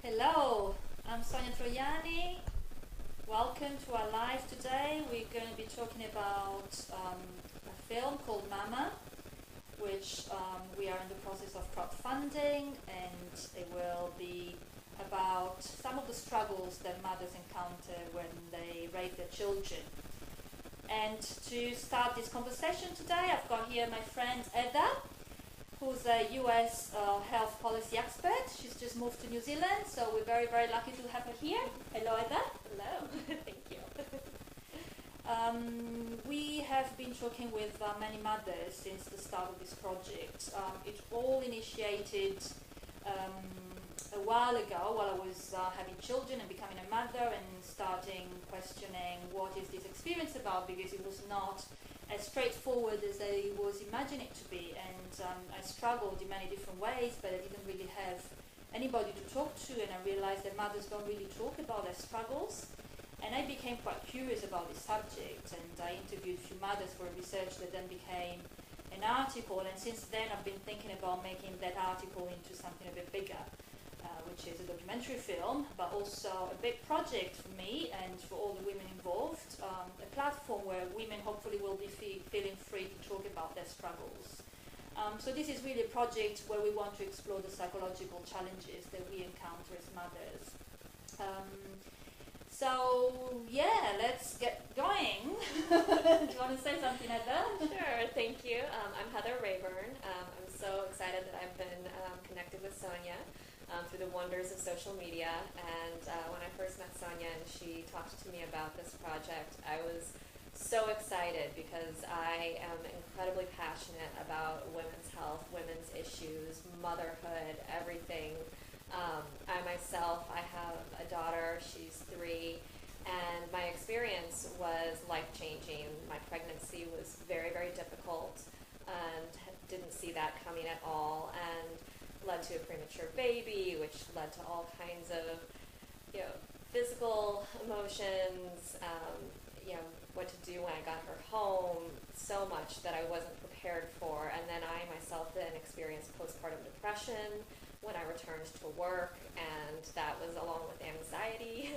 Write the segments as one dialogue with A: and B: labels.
A: Hello, I'm Sonia Troiani. Welcome to our live today. We're going to be talking about a film called Mama, which we are in the process of crowdfunding, and it will be about some of the struggles that mothers encounter when they raise their children. And to start this conversation today, I've got here my friend Heather, who's a US health policy expert. She's just moved to New Zealand, so we're very, very lucky to have her here. Hello, Heather.
B: Hello. Thank you.
A: We have been talking with many mothers since the start of this project. It all initiated a while ago while I was having children and becoming a mother and starting questioning what is this experience about, because it was not as straightforward as I was imagining it to be, and I struggled in many different ways, but I didn't really have anybody to talk to, and I realized that mothers don't really talk about their struggles, and I became quite curious about this subject, and I interviewed a few mothers for research that then became an article, and since then I've been thinking about making that article into something a bit bigger, which is a documentary film, but also a big project for me and for all the women involved, a platform where women hopefully will be feeling free to talk about their struggles. So this is really a project where we want to explore the psychological challenges that we encounter as mothers. So yeah, let's get going. Do you want to say something, Heather?
B: Sure, thank you. I'm Heather Raeburn. I'm so excited that I've been connected with Sonia through the wonders of social media. And when I first met Sonia and she talked to me about this project, I was so excited because I am incredibly passionate about women's health, women's issues, motherhood, everything. I myself, I have a daughter, she's 3, and my experience was life-changing. My pregnancy was very, very difficult and didn't see that coming at all, and led to a premature baby, which led to all kinds of, physical emotions, what to do when I got her home, so much that I wasn't prepared for. And then I myself then experienced postpartum depression when I returned to work, and that was along with anxiety.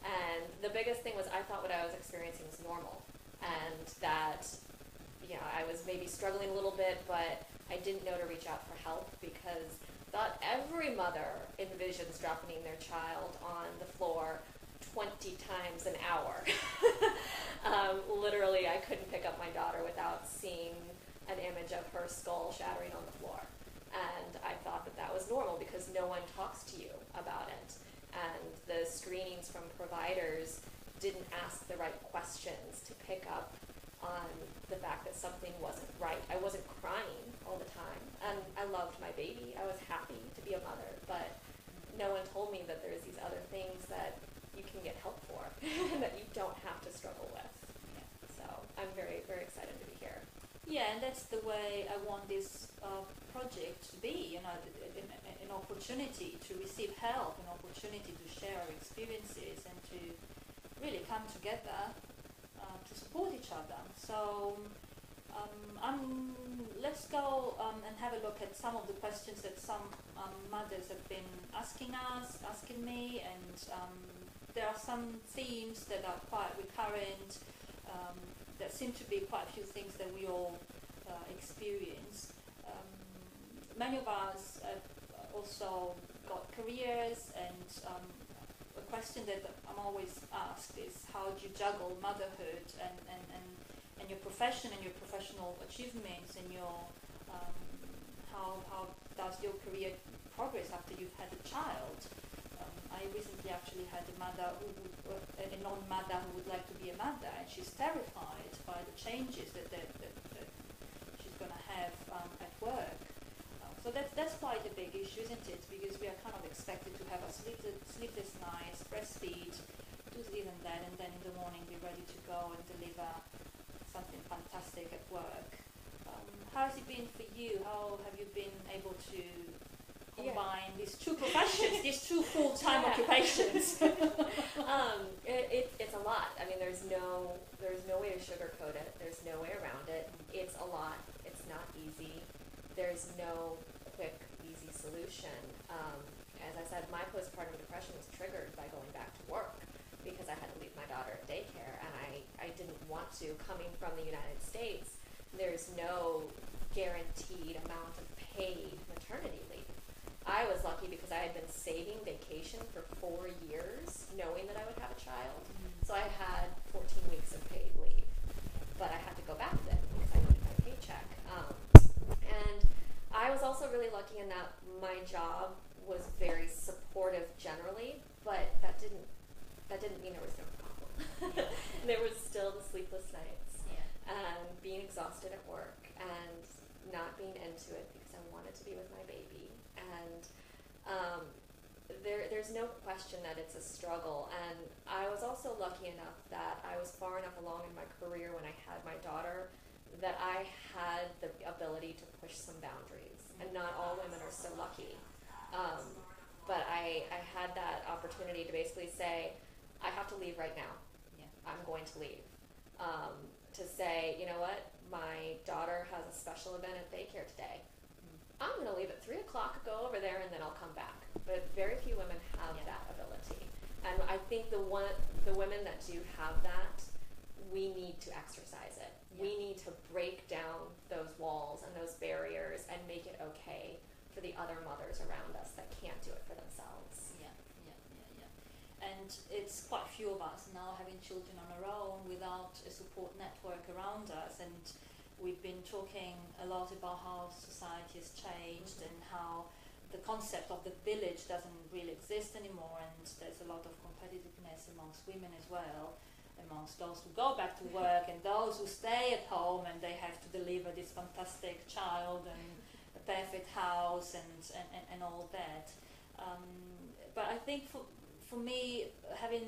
B: And the biggest thing was I thought what I was experiencing was normal, and that, I was maybe struggling a little bit, but I didn't know to reach out for help because I thought every mother envisions dropping their child on the floor 20 times an hour. Literally, I couldn't pick up my daughter without seeing an image of her skull shattering on the floor. And I thought that that was normal because no one talks to you about it. And the screenings from providers didn't ask the right questions to pick up on the fact that something wasn't right. I wasn't crying all the time. And I loved my baby. I was happy to be a mother. But no one told me that there's these other things that you can get help for that you don't have to struggle with. So I'm very, very excited to be here.
A: Yeah, and that's the way I want this project to be, an opportunity to receive help, an opportunity to share our experiences and to really come together to support each other. So let's go and have a look at some of the questions that some mothers have been asking me, and there are some themes that are quite recurrent. There seem to be quite a few things that we all experience. Many of us have also got careers, and a question that I'm always asked is, how do you juggle motherhood and your profession and your professional achievements, and your how does your career progress after you've had a child? I recently actually had a non-mother who would like to be a mother, and she's terrified by the changes that she's going to have at work. So that's quite a big issue, isn't it? Because we are kind of expected to have a sleepless nights, breastfeed, do this and that, and then in the morning be ready to go and deliver something fantastic at work. How has it been for you? How have you been able to combine these two professions, these two full-time occupations?
B: It's a lot. I mean, there's no way to sugarcoat it. There's no way around it. It's a lot. It's not easy. There's no quick, easy solution. As I said, my postpartum depression was triggered by going back to work because I had to leave my daughter at daycare, and I didn't want to. Coming from the United States, there's no guaranteed amount of paid maternity leave. I was lucky because I had been saving vacation for 4 years, knowing that I would have a child. So I had 14 weeks of paid leave, but I had to go back then because I needed my paycheck. And I was also really lucky in that my job was very supportive generally, but that didn't mean there was no problem. There was still the sleepless nights, and being exhausted at work, and not being into it because I wanted to be with my baby. And there's no question that it's a struggle. And I was also lucky enough that I was far enough along in my career when I had my daughter that I had the ability to push some boundaries. And not all women are so lucky. But I had that opportunity to basically say, I have to leave right now. I'm going to leave. To say, you know what, my daughter has a special event at daycare today. I'm going to leave at 3 o'clock, go over there, and then I'll come back. But very few women have that ability. And I think the women that do have that, we need to exercise it. We need to break down those walls and those barriers and make it okay for the other mothers around us that can't do it for themselves.
A: And it's quite few of us now having children on our own without a support network around us. And we've been talking a lot about how society has changed and how the concept of the village doesn't really exist anymore, and there's a lot of competitiveness amongst women as well, amongst those who go back to work and those who stay at home and they have to deliver this fantastic child and a perfect house and all that. But I think for me, having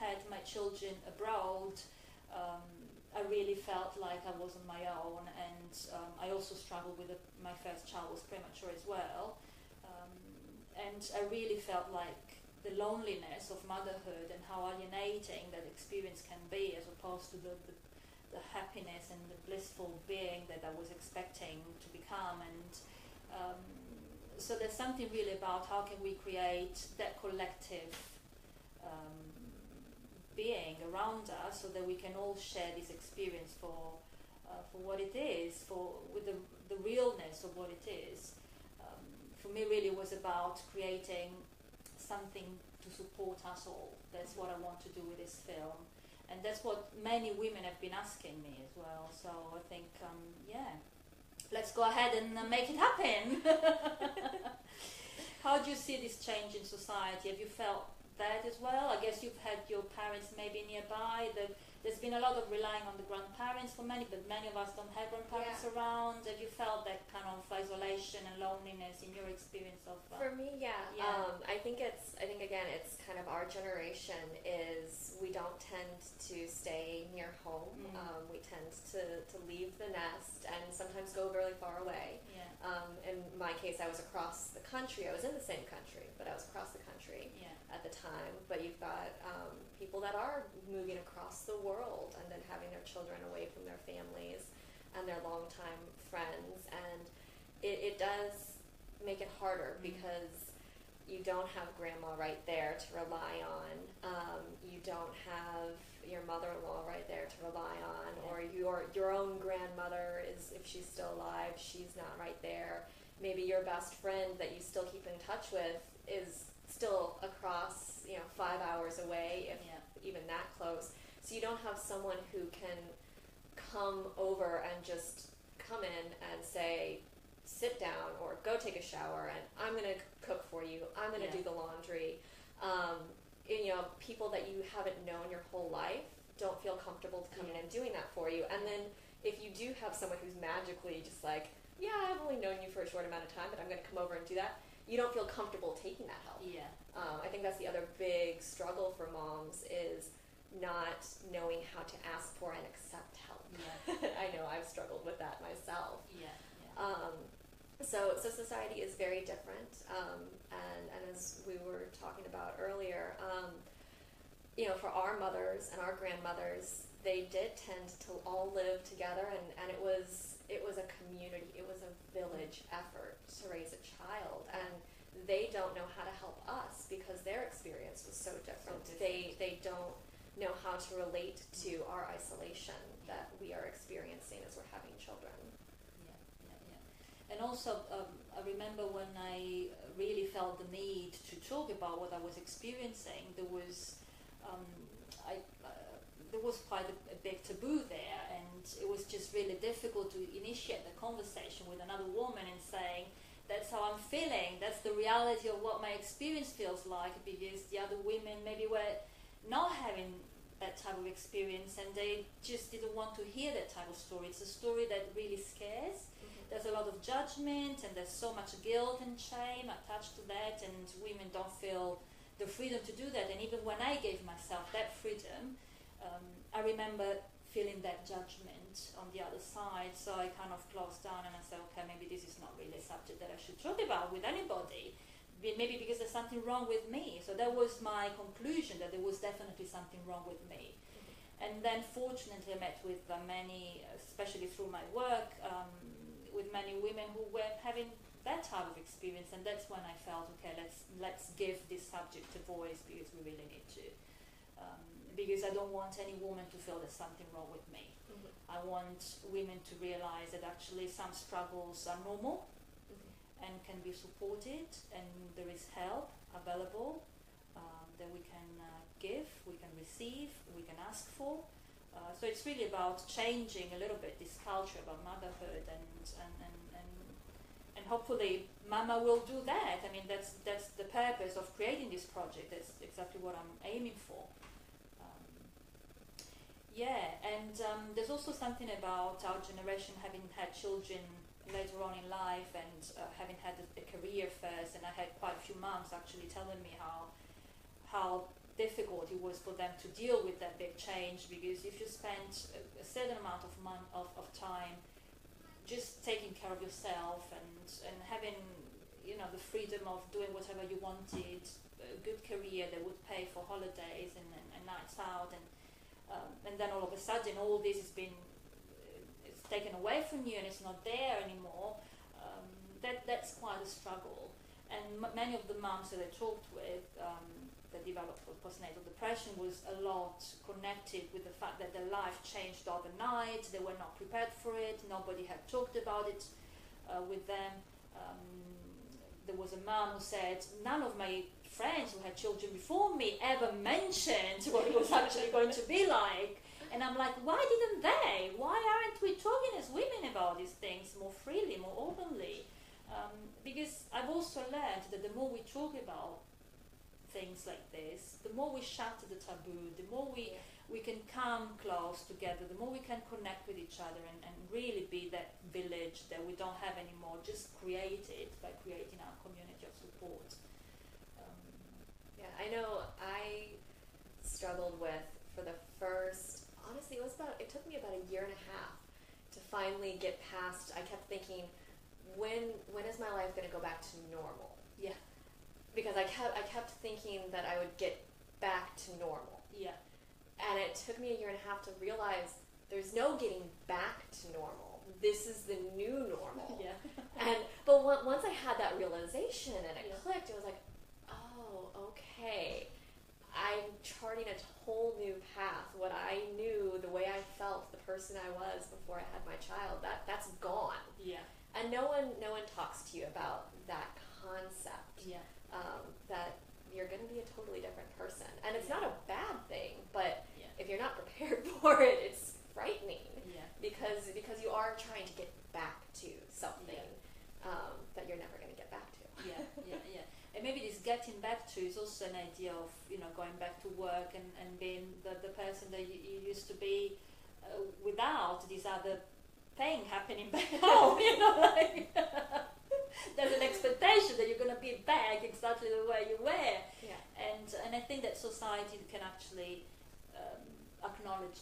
A: had my children abroad, I really felt like I was on my own, and I also struggled with my first child was premature as well, and I really felt like the loneliness of motherhood and how alienating that experience can be, as opposed to the happiness and the blissful being that I was expecting to become. And so there's something really about how can we create that collective being around us so that we can all share this experience for what it is, with the realness of what it is. For me, really was about creating something to support us all. That's what I want to do with this film, and that's what many women have been asking me as well. So I think, let's go ahead and make it happen. How do you see this change in society? Have you felt that as well? I guess you've had your parents maybe nearby. There's been a lot of relying on the grandparents for many, but many of us don't have grandparents around. Have you felt that kind of isolation and loneliness in your experience of?
B: For me, I think again, it's kind of our generation is we don't tend to stay near home. We tend to leave the nest and sometimes go really far away. In my case, I was across the country. I was in the same country, but I was across the country at the time. But you've got people that are moving across the world and then having their children away from their families and their longtime friends, and it does make it harder because you don't have grandma right there to rely on. You don't have your mother-in-law right there to rely on, or your own grandmother is, if she's still alive, she's not right there. Maybe your best friend that you still keep in touch with is still across, 5 hours away, if even that close. So you don't have someone who can come over and just come in and say, sit down or go take a shower and I'm going to cook for you. I'm going to do the laundry. People that you haven't known your whole life don't feel comfortable coming and doing that for you. And then if you do have someone who's magically just like, I've only known you for a short amount of time, but I'm going to come over and do that, you don't feel comfortable taking that help. I think that's the other big struggle for moms is not knowing how to ask for and accept help. I know I've struggled with that myself. So society is very different, and as we were talking about earlier, for our mothers and our grandmothers, they did tend to all live together, and it was it was a community, it was a village effort to raise a child, and they don't know how to help us because their experience was so different. They don't know how to relate to our isolation that we are experiencing as we're having children.
A: And also, I remember when I really felt the need to talk about what I was experiencing, there was quite a big taboo there, and it was just really difficult to initiate the conversation with another woman and saying, that's how I'm feeling, that's the reality of what my experience feels like, because the other women maybe were not having that type of experience and they just didn't want to hear that type of story. It's a story that really scares. There's a lot of judgment and there's so much guilt and shame attached to that, and women don't feel the freedom to do that. And even when I gave myself that freedom, I remember feeling that judgment on the other side, so I kind of closed down and I said, okay, maybe this is not really a subject that I should talk about with anybody, maybe because there's something wrong with me. So that was my conclusion, that there was definitely something wrong with me. And then fortunately I met with many, especially through my work, with many women who were having that type of experience, and that's when I felt, okay, let's give this subject a voice, because we really need to. Because I don't want any woman to feel there's something wrong with me. I want women to realize that actually some struggles are normal and can be supported, and there is help available that we can give, we can receive, we can ask for. So it's really about changing a little bit this culture about motherhood, and hopefully Mama will do that. I mean, that's the purpose of creating this project. That's exactly what I'm aiming for. There's also something about our generation having had children later on in life, and having had a career first, and I had quite a few moms actually telling me how difficult it was for them to deal with that big change, because if you spend a certain amount of time just taking care of yourself and having, you know, the freedom of doing whatever you wanted, a good career that would pay for holidays and nights out, and then all of a sudden all this has been it's taken away from you and it's not there anymore, that's quite a struggle. And many of the moms that I talked with that developed postnatal depression was a lot connected with the fact that their life changed overnight. They were not prepared for it. Nobody had talked about it with them. There was a mom who said, none of my friends who had children before me ever mentioned what it was actually going to be like. And I'm like, why didn't they? Why aren't we talking as women about these things more freely, more openly? Because I've also learned that the more we talk about things like this, the more we shatter the taboo, the more we can come close together, the more we can connect with each other and really be that village that we don't have anymore, just create it by creating our community of support.
B: I know I struggled with, for the first, honestly, it took me about a year and a half to finally get past. I kept thinking, when is my life going to go back to normal?
A: Yeah.
B: Because I kept thinking that I would get back to normal.
A: Yeah.
B: And it took me a year and a half to realize there's no getting back to normal. This is the new normal.
A: Yeah.
B: But once I had that realization and it clicked, it was like, oh, okay. I'm charting a whole new path. What I knew, the way I felt, the person I was before I had my child, that's gone.
A: Yeah.
B: And no one talks to you about that concept.
A: Yeah.
B: That you're going to be a totally different person. And it's not a bad thing, but if you're not prepared for it, it's frightening.
A: Yeah.
B: Because you are trying to get back to something that you're never going to get back to.
A: Yeah. And maybe this getting back to is also an idea of, you know, going back to work and being the person that you used to be without this other thing happening back home, you know, like there's an expectation that you're going to be back exactly the way you were.
B: Yeah.
A: And I think that society can actually acknowledge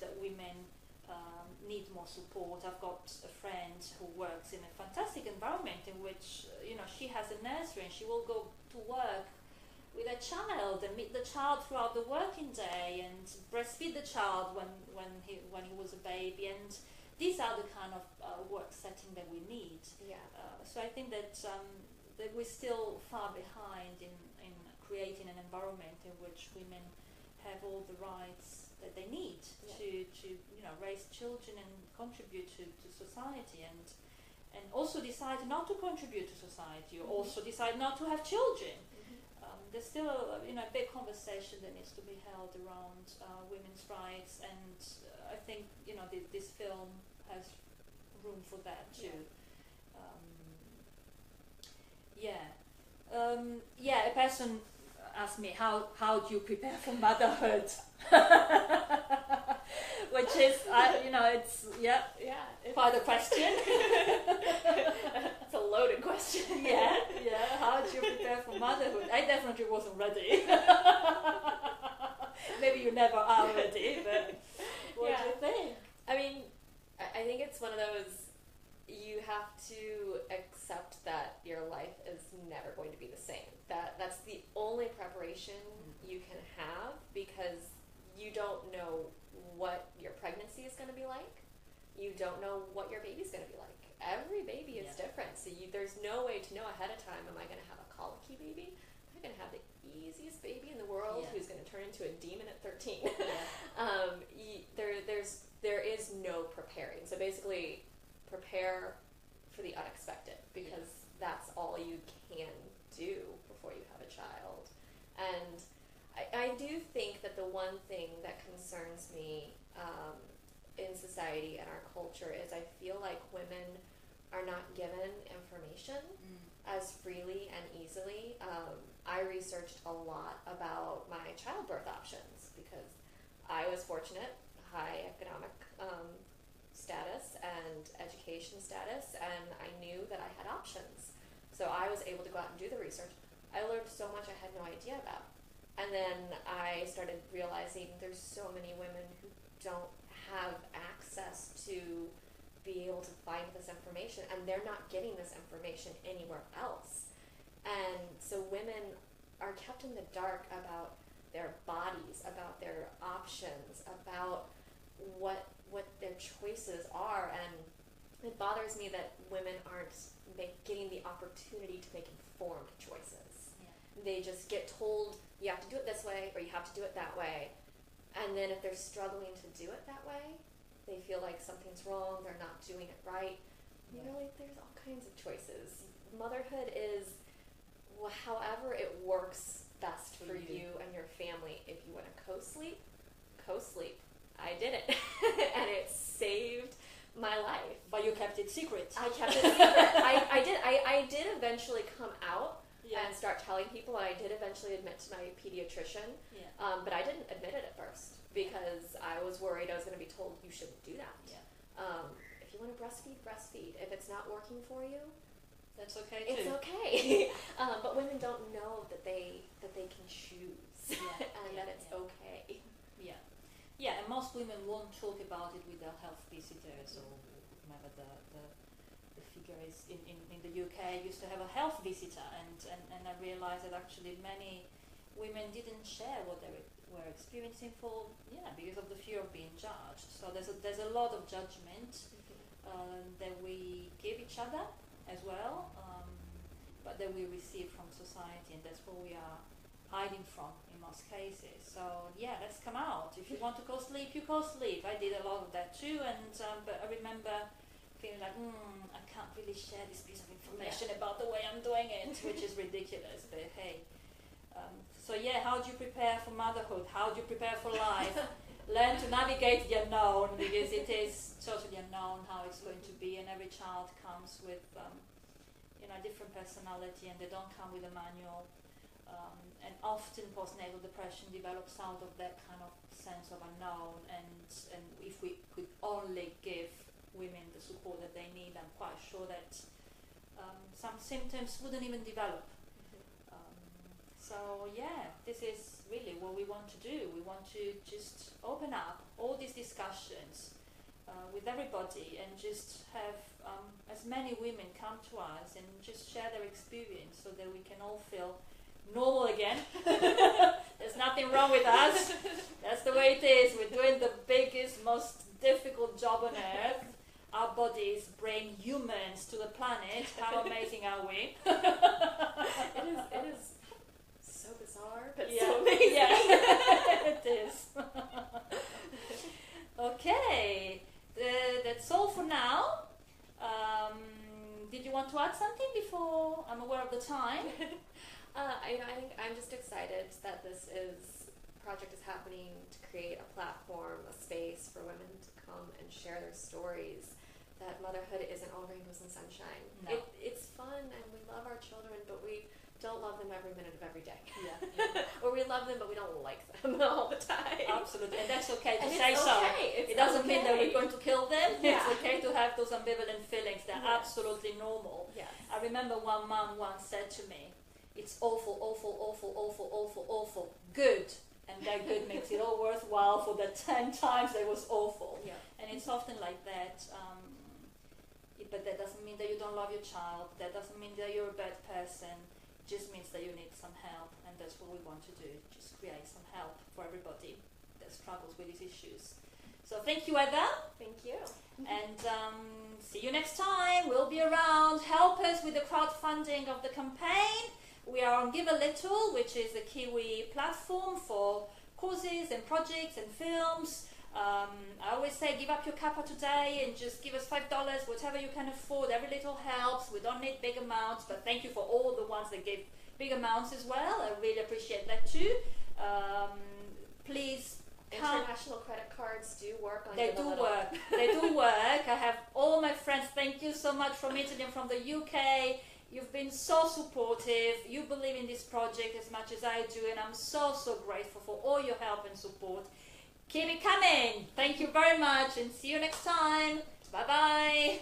A: that women need more support. I've got a friend who works in a fantastic environment in which, you know, she has a nursery and she will go to work with a child and meet the child throughout the working day and breastfeed the child when he was a baby, and these are the kind of work setting that we need.
B: Yeah.
A: So I think that we're still far behind in creating an environment in which women have all the rights that they need to raise children and contribute to society, and also decide not to contribute to society, or also decide not to have children. There's still a big conversation that needs to be held around women's rights, and I think this film has room for that too. A person asked me how do you prepare for motherhood, which is it's quite a question.
B: It's a loaded question.
A: How do you prepare for motherhood? I definitely wasn't ready. Maybe you never are ready, but what do you think?
B: I mean, I think it's one of those, you have to accept that your life is never going to be the same. That's the only preparation you can have, because you don't know what your pregnancy is going to be like. You don't know what your baby's going to be like. Every baby is different, so there's no way to know ahead of time, am I going to have a colicky baby? Am I going to have the easiest baby in the world who's going to turn into a demon at 13? There is no preparing. So basically, prepare for the unexpected, because that's all you can do before you have a child. And I do think that the one thing that concerns me in society and our culture is I feel like women are not given information as freely and easily. I researched a lot about my childbirth options, because I was fortunate, high economic status and education status, and I knew that I had options. So I was able to go out and do the research. I learned so much I had no idea about. And then I started realizing there's so many women who don't have access to be able to find this information, and they're not getting this information anywhere else. And so women are kept in the dark about their bodies, about their options, about what their choices are, and it bothers me that women aren't getting the opportunity to make informed choices. They just get told, you have to do it this way, or you have to do it that way, and then if they're struggling to do it that way, they feel like something's wrong, they're not doing it right. Really, there's all kinds of choices. Motherhood is however it works best for you and your family. If you want to co-sleep, co-sleep. I did it, and it saved my life.
A: But you kept it secret.
B: I kept it secret. I did eventually come out and start telling people, and I did eventually admit to my pediatrician, but I didn't admit it at first, because I was worried I was going to be told you shouldn't do that. If you want to breastfeed, breastfeed. If it's not working for you,
A: that's okay too.
B: It's okay. But women don't know that they can choose, and that it's okay.
A: And most women won't talk about it with their health visitors, or whomever the figure is. In the UK, I used to have a health visitor, and I realized that actually many women didn't share what they were experiencing because of the fear of being judged. So there's a lot of judgment that we give each other as well, but that we receive from society, and that's what we are hiding from in most cases. So let's come out. If you want to co-sleep, you co-sleep. I did a lot of that too, and but I remember feeling like I can't really share this piece of information about the way I'm doing it, which is ridiculous. But hey, how do you prepare for motherhood? How do you prepare for life? Learn to navigate the unknown, because it is totally unknown how it's going to be, and every child comes with different personality, and they don't come with a manual. And often postnatal depression develops out of that kind of sense of unknown, and if we could only give women the support that they need, I'm quite sure that some symptoms wouldn't even develop. This is really what we want to do. We want to just open up all these discussions with everybody, and just have as many women come to us and just share their experience, so that we can all feel normal again. There's nothing wrong with us. That's the way it is. We're doing the biggest, most difficult job on earth, our bodies bring humans to the planet. How amazing are we?
B: It is so bizarre, but so amazing.
A: Yeah, it is. Okay, that's all for now. Did you want to add something before I'm aware of the time?
B: I think I'm just excited that this project is happening to create a platform, a space for women to come and share their stories. That motherhood isn't all rainbows and sunshine.
A: No.
B: It's fun and we love our children, but we don't love them every minute of every day.
A: Yeah.
B: Or we love them, but we don't like them all the time.
A: Absolutely, and that's okay to
B: And
A: say
B: it's
A: so.
B: okay.
A: It doesn't mean that we're going to kill them.
B: Yeah.
A: It's okay to have those ambivalent feelings. They're
B: Yes.
A: absolutely normal.
B: Yes.
A: I remember one mom once said to me, "It's awful, awful, awful, awful, awful, awful, good." And that good makes it all worthwhile for the 10 times that it was awful.
B: Yeah.
A: And it's often like that. But that doesn't mean that you don't love your child. That doesn't mean that you're a bad person. It just means that you need some help. And that's what we want to do. Just create some help for everybody that struggles with these issues. So thank you, Heather.
B: Thank you.
A: And see you next time. We'll be around. Help us with the crowdfunding of the campaign. We are on Give a Little, which is a Kiwi platform for causes and projects and films. I always say give up your cuppa today and just give us $5, whatever you can afford. Every little helps. We don't need big amounts, but thank you for all the ones that give big amounts as well. I really appreciate that too. Please come.
B: International credit cards do work on
A: They
B: Give a
A: do
B: Little.
A: work. They do work. I have all my friends. Thank you so much from Italy and from the UK. You've been so supportive. You believe in this project as much as I do, and I'm so grateful for all your help and support. Keep it coming. Thank you very much, and see you next time. Bye bye.